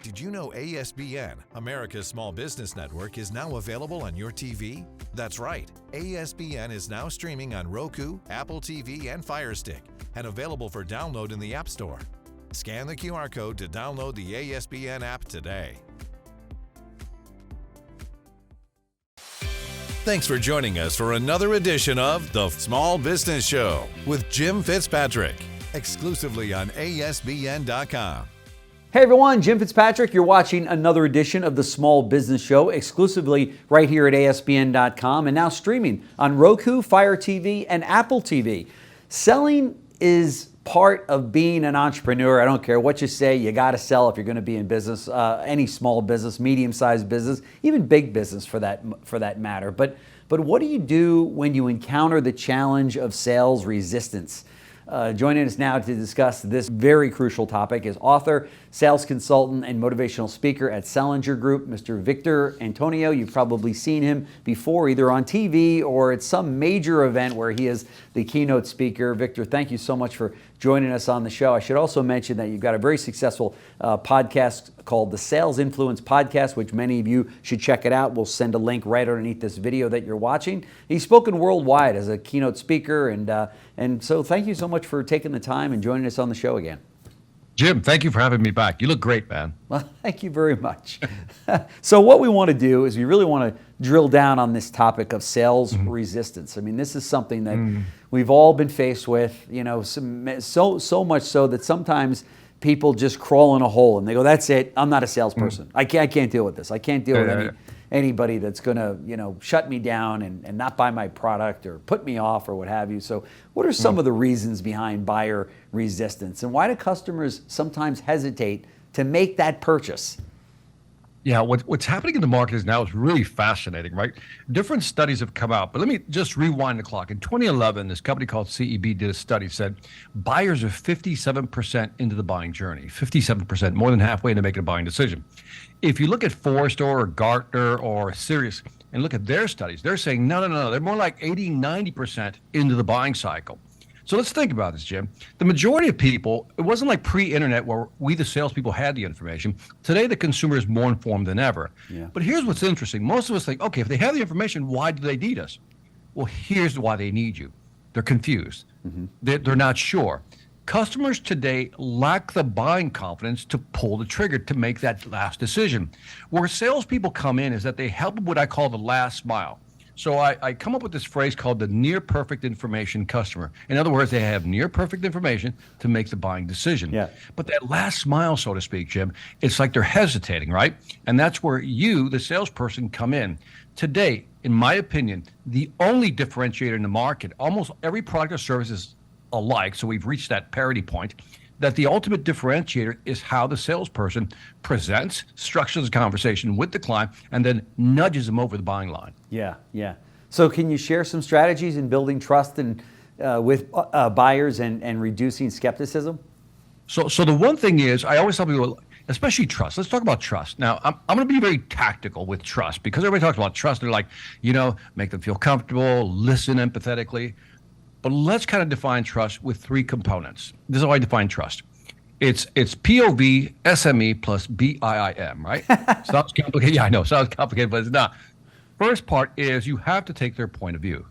Did you know ASBN, America's Small Business Network, is now available on your TV? That's right. ASBN is now streaming on Roku, Apple TV, and Fire Stick, and available for download in the App Store. Scan the QR code to download the ASBN app today. Thanks for joining us for another edition of The Small Business Show with Jim Fitzpatrick, exclusively on ASBN.com. Hey everyone, Jim Fitzpatrick. You're watching another edition of The Small Business Show, exclusively right here at ASBN.com and now streaming on Roku, Fire TV, and Apple TV. Selling is part of being an entrepreneur. I don't care what you say, you got to sell if you're going to be in business, any small business, medium-sized business, even big business for that matter. But what do you do when you encounter the challenge of sales resistance? Joining us now to discuss this very crucial topic is author, sales consultant, and motivational speaker at Salinger Group, Mr. Victor Antonioj. You've probably seen him before, either on TV or at some major event where he is the keynote speaker. Victor, thank you so much for joining us on the show. I should also mention that you've got a very successful podcast called the Sales Influence Podcast, which many of you should check it out. We'll send a link right underneath this video that you're watching. He's spoken worldwide as a keynote speaker, and so thank you so much for taking the time and joining us on the show again. Jim, thank you for having me back. You look great, man. Well, thank you very much. So what we want to do is we really want to drill down on this topic of sales resistance. I mean, this is something that we've all been faced with, you know, so much so that sometimes people just crawl in a hole and they go, that's it, I'm not a salesperson. I can't deal with this. I can't deal with anybody that's going to, you know, shut me down and not buy my product or put me off or what have you. So what are some of the reasons behind buyer resistance, and why do customers sometimes hesitate to make that purchase? Yeah, what's happening in the market now is really fascinating, right? Different studies have come out, but let me just rewind the clock. In 2011, this company called CEB did a study, said buyers are 57% into the buying journey, 57%, more than halfway into making a buying decision. If you look at Forrester or Gartner or Sirius and look at their studies, they're saying, no, they're more like 80, 90% into the buying cycle. So let's think about this, Jim. The majority of people, it wasn't like pre-internet where we, the salespeople, had the information. Today, the consumer is more informed than ever. Yeah. But here's what's interesting. Most of us think, okay, if they have the information, why do they need us? Well, here's why they need you. They're confused. They're not sure. Customers today lack the buying confidence to pull the trigger to make that last decision. Where salespeople come in is that they help what I call the last mile. So I come up with this phrase called the near perfect information customer. In other words, they have near perfect information to make the buying decision. Yeah. But that last mile, so to speak, Jim, it's like they're hesitating, right? And that's where you, the salesperson, come in. Today, in my opinion, the only differentiator in the market, almost every product or service is alike, so we've reached that parity point, that the ultimate differentiator is how the salesperson presents, structures the conversation with the client, and then nudges them over the buying line. Yeah. So can you share some strategies in building trust and with buyers and reducing skepticism? So the one thing is, I always tell people, especially trust. Let's talk about trust. Now, I'm going to be very tactical with trust because everybody talks about trust. They're like, you know, make them feel comfortable, listen empathetically. But let's kind of define trust with three components. This is how I define trust. It's POV, SME plus BIIM, right? Sounds complicated. Yeah, I know. Sounds complicated, but it's not. First part is you have to take their point of view,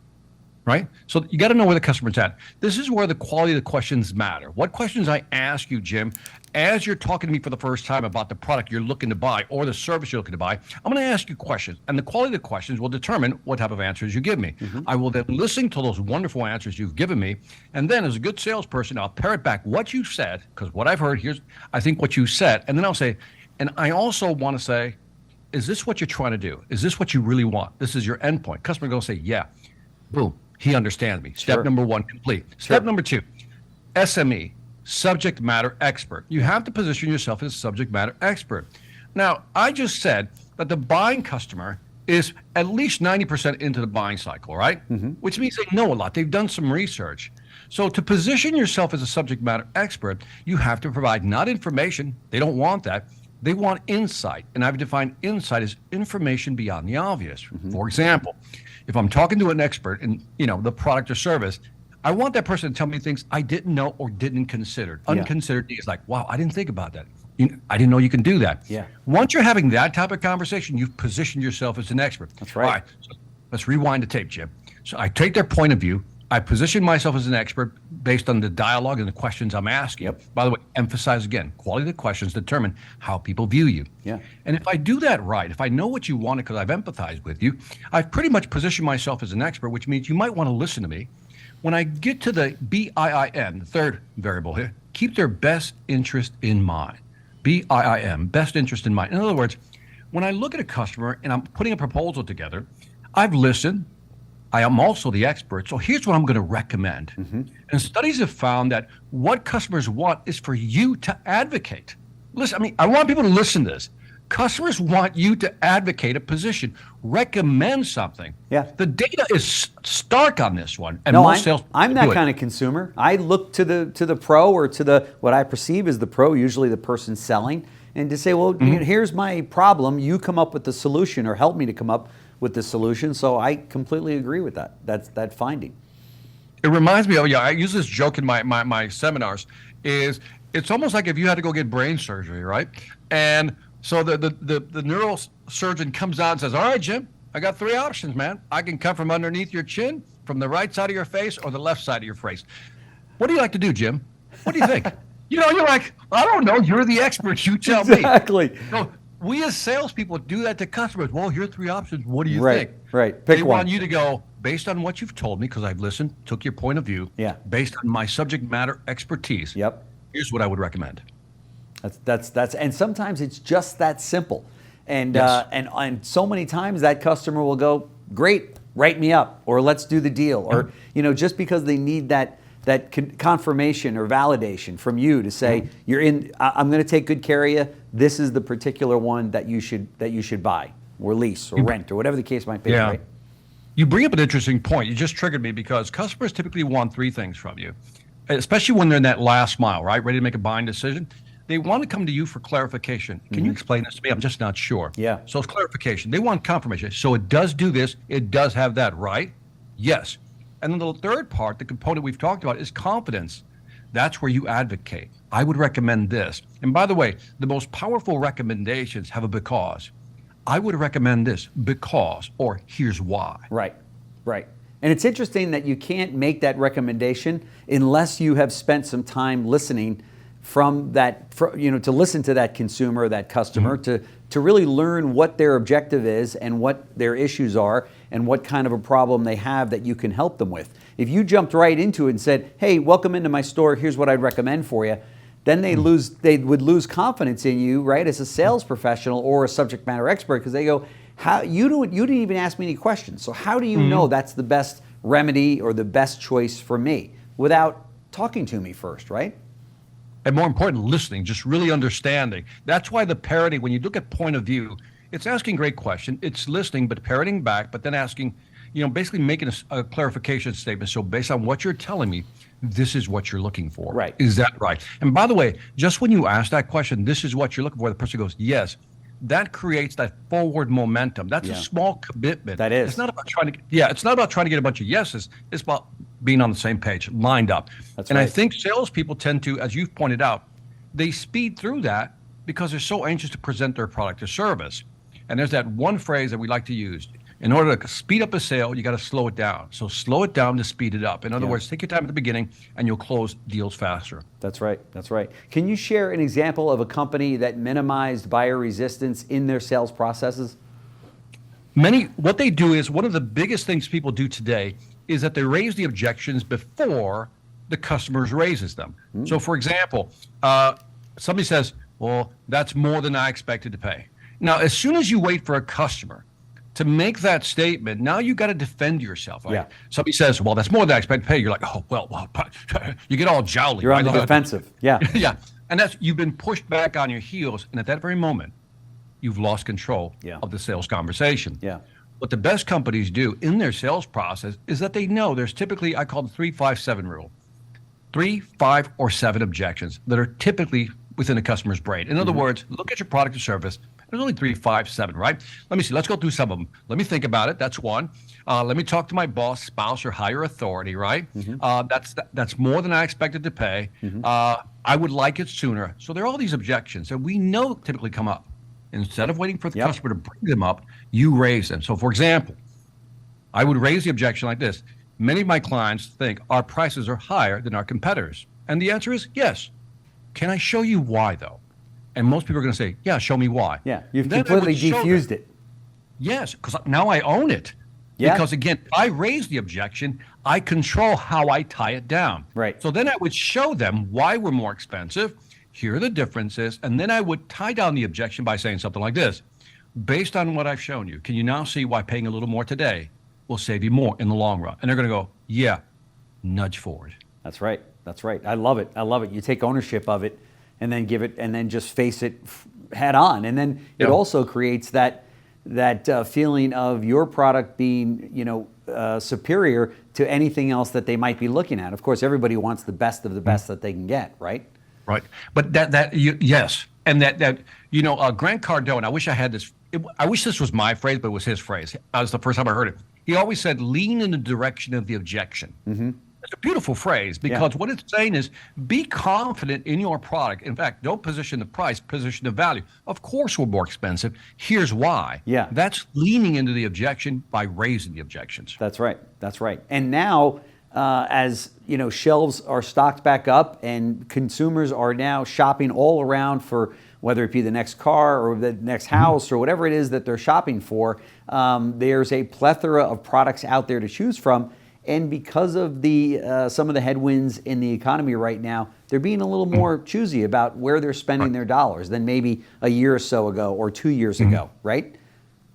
right? So you got to know where the customer's at. This is where the quality of the questions matter. What questions I ask you, Jim, as you're talking to me for the first time about the product you're looking to buy or the service you're looking to buy, I'm going to ask you questions, and the quality of the questions will determine what type of answers you give me. I will then listen to those wonderful answers you've given me, and then as a good salesperson, I'll parrot back what you said, because what I've heard, here's, I think what you said, and then I'll say, and I also want to say, is this what you're trying to do? Is this what you really want? This is your endpoint. Customer going to say, yeah. Boom. He understands me. Step number one, complete. Step number two, SME. Subject matter expert. You have to position yourself as a subject matter expert. Now, I just said that the buying customer is at least 90% into the buying cycle, right? Which means they know a lot. They've done some research. So to position yourself as a subject matter expert, you have to provide not information. They don't want that. They want insight. And I've defined insight as information beyond the obvious. For example, if I'm talking to an expert in, you know, the product or service, I want that person to tell me things I didn't know or didn't consider. Unconsidered is like, wow, I didn't think about that. I didn't know you can do that. Yeah. Once you're having that type of conversation, you've positioned yourself as an expert. That's right. All right, so let's rewind the tape, Jim. So I take their point of view. I position myself as an expert based on the dialogue and the questions I'm asking. Yep. By the way, emphasize again, quality of the questions determine how people view you. Yeah. And if I do that right, if I know what you want because I've empathized with you, I've pretty much positioned myself as an expert, which means you might want to listen to me. When I get to the BIIM, the third variable here, keep their best interest in mind. BIIM, best interest in mind. In other words, when I look at a customer and I'm putting a proposal together, I've listened. I am also the expert. So here's what I'm going to recommend. And studies have found that what customers want is for you to advocate. Listen, I want people to listen to this. Customers want you to advocate a position, recommend something. Yeah. The data is stark on this one. And No, most sales I'm that kind of consumer. I look to the pro, or to the what I perceive as the pro, usually the person selling, and to say, well, here's my problem. You come up with the solution, or help me to come up with the solution. So I completely agree with that. That's that finding. It reminds me of, I use this joke in my seminars, is it's almost like if you had to go get brain surgery, right? And so the neurosurgeon comes out and says, all right, Jim, I got 3 options, man. I can come from underneath your chin, from the right side of your face, or the left side of your face. What do you like to do, Jim? What do you think? You're like, I don't know. You're the expert. You tell me. Exactly. No, we as salespeople do that to customers. Well, here are 3 options. What do you think? Right. Pick they one. want you to go, based on what you've told me, because I've listened, took your point of view. Yeah. Based on my subject matter expertise. Yep. Here's what I would recommend. That's and sometimes it's just that simple. And Yes. and so many times that customer will go, great, write me up, or let's do the deal, or just because they need that confirmation or validation from you to say, you're in, I'm going to take good care of you. This is the particular one that you should buy or lease or rent or whatever the case might be. Yeah. Right? You bring up an interesting point. You just triggered me, because customers typically want 3 things from you, especially when they're in that last mile, right? Ready to make a buying decision. They want to come to you for clarification. Can you explain this to me? I'm just not sure. Yeah. So it's clarification. They want confirmation. So it does do this. It does have that, right? Yes. And then the third part, the component we've talked about, is confidence. That's where you advocate. I would recommend this. And by the way, the most powerful recommendations have a because. I would recommend this because, or here's why. Right. And it's interesting that you can't make that recommendation unless you have spent some time listening from that, to listen to that consumer, that customer, to really learn what their objective is and what their issues are and what kind of a problem they have that you can help them with. If you jumped right into it and said, hey, welcome into my store, here's what I'd recommend for you, then they would lose confidence in you, right, as a sales professional or a subject matter expert, because they go, you didn't even ask me any questions, so how do you know that's the best remedy or the best choice for me without talking to me first, right? And more important, listening, just really understanding. That's why the parroting, when you look at point of view, it's asking great question. It's listening, but parroting back, but then asking, basically making a clarification statement. So based on what you're telling me, this is what you're looking for. Right. Is that right? And by the way, just when you ask that question, this is what you're looking for, the person goes, yes. That creates that forward momentum. That's a small commitment. That is. It's not about trying to, it's not about trying to get a bunch of yeses. It's about being on the same page, lined up. That's and right. I think salespeople tend to, as you've pointed out, they speed through that because they're so anxious to present their product or service. And there's that one phrase that we like to use. In order to speed up a sale, you got to slow it down. So slow it down to speed it up. In other words, take your time at the beginning and you'll close deals faster. That's right. Can you share an example of a company that minimized buyer resistance in their sales processes? What they do is, one of the biggest things people do today is that they raise the objections before the customers raises them. So for example, somebody says, well, that's more than I expected to pay. Now, as soon as you wait for a customer to make that statement, now you got to defend yourself. Right? Yeah. Somebody says, well, that's more than I expect to pay. You're like, oh, well, you get all jolly. You're on the defensive. Yeah. Yeah. And you've been pushed back on your heels. And at that very moment, you've lost control of the sales conversation. Yeah. What the best companies do in their sales process is that they know there's typically, I call the 3-5-7 rule, 3, 5, or 7 objections that are typically within a customer's brain. In other words, look at your product or service There's only 3, 5, 7, right? Let me see. Let's go through some of them. Let me think about it. That's one. Let me talk to my boss, spouse, or higher authority, right? That's more than I expected to pay. I would like it sooner. So there are all these objections, and we know typically come up. Instead of waiting for the customer to bring them up, you raise them. So, for example, I would raise the objection like this. Many of my clients think our prices are higher than our competitors. And the answer is yes. Can I show you why, though? And most people are going to say, yeah, show me why. Yeah, you've completely defused it. Yes, because now I own it. Yeah. Because, again, if I raise the objection, I control how I tie it down. Right. So then I would show them why we're more expensive. Here are the differences. And then I would tie down the objection by saying something like this. Based on what I've shown you, can you now see why paying a little more today will save you more in the long run? And they're going to go, yeah, nudge forward. That's right. That's right. I love it. I love it. You take ownership of it and then give it, and then just face it head on. And then it also creates that feeling of your product being, superior to anything else that they might be looking at. Of course, everybody wants the best of the best that they can get, right? Right. But yes. And that Grant Cardone, I wish I had this. I wish this was my phrase, but it was his phrase. That was the first time I heard it. He always said, lean in the direction of the objection. It's a beautiful phrase because what it's saying is be confident in your product. In fact, don't position the price, position the value. Of course, we're more expensive. Here's why. Yeah. That's leaning into the objection by raising the objections. That's right. That's right. And now, as shelves are stocked back up and consumers are now shopping all around for whether it be the next car or the next house or whatever it is that they're shopping for, there's a plethora of products out there to choose from. And because of some of the headwinds in the economy right now, they're being a little more choosy about where they're spending their dollars than maybe a year or so ago or 2 years ago, right?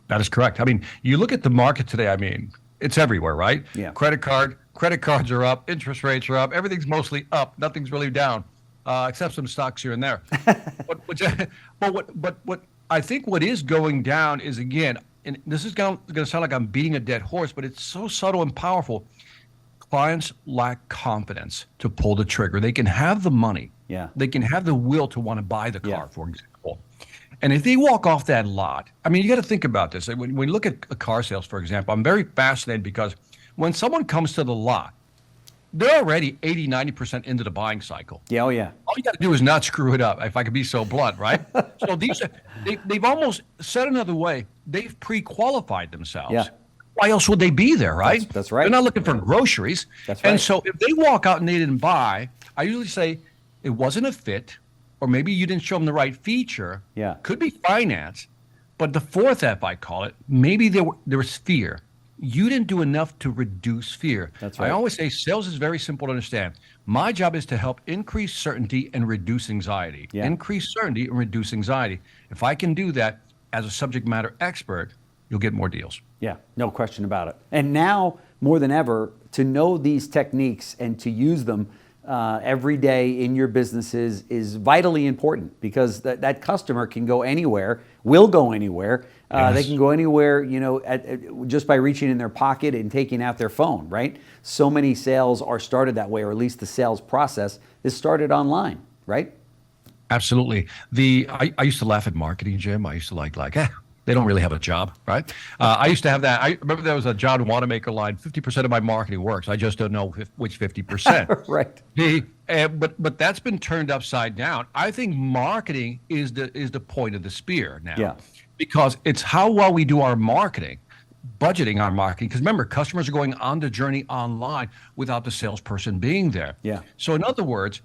That is correct. I mean, you look at the market today, it's everywhere, right? Yeah. Credit cards are up, interest rates are up, everything's mostly up, nothing's really down, except some stocks here and there. But what I think what is going down is, again, and this is going to sound like I'm beating a dead horse, but it's so subtle and powerful. Clients lack confidence to pull the trigger. They can have the money. Yeah. They can have the will to want to buy the car, for example. And if they walk off that lot, you got to think about this. When we look at car sales, for example, I'm very fascinated because when someone comes to the lot, they're already 80, 90% into the buying cycle. Yeah, oh yeah. All you got to do is not screw it up, if I could be so blunt, right? So they've almost, said another way, they've pre-qualified themselves. Yeah. Why else would they be there, right? That's right. They're not looking for groceries. That's right. And so if they walk out and they didn't buy, I usually say it wasn't a fit, or maybe you didn't show them the right feature. Yeah. Could be finance. But the fourth F, I call it, maybe there was fear. You didn't do enough to reduce fear. That's right. I always say sales is very simple to understand. My job is to help increase certainty and reduce anxiety. Yeah. Increase certainty and reduce anxiety. If I can do that as a subject matter expert, you'll get more deals. Yeah, no question about it. And now, more than ever, to know these techniques and to use them every day in your businesses is vitally important because that customer can go anywhere, will go anywhere. They can go anywhere, just by reaching in their pocket and taking out their phone, right? So many sales are started that way, or at least the sales process is started online, right? Absolutely. I used to laugh at marketing, Jim. I used to like, they don't really have a job, right? I used to have that. I remember there was a John Wanamaker line, 50% of my marketing works. I just don't know which 50%. Right. But that's been turned upside down. I think marketing is the point of the spear now. Yeah. Because it's how well we do our marketing, budgeting our marketing. Because remember, customers are going on the journey online without the salesperson being there. Yeah. So in other words,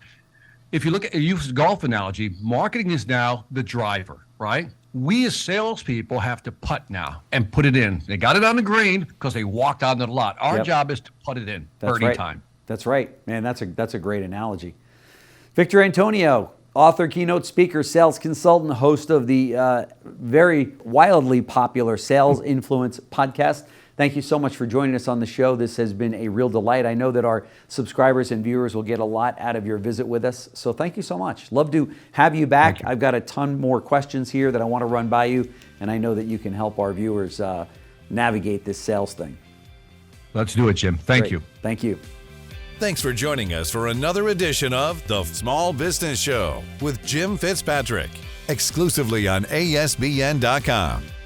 if you look at, use the golf analogy, marketing is now the driver, right? We as salespeople have to putt now and put it in. They got it on the green because they walked on the lot. Our job is to put it in. Birdie time. That's right. Man, that's a great analogy. Victor Antonioj, author, keynote speaker, sales consultant, host of the very wildly popular Sales Influence podcast. Thank you so much for joining us on the show. This has been a real delight. I know that our subscribers and viewers will get a lot out of your visit with us. So thank you so much. Love to have you back. I've got a ton more questions here that I want to run by you, and I know that you can help our viewers navigate this sales thing. Let's do it, Jim. Thank you. Thank you. Thanks for joining us for another edition of The Small Business Show with Jim Fitzpatrick. exclusively on ASBN.com.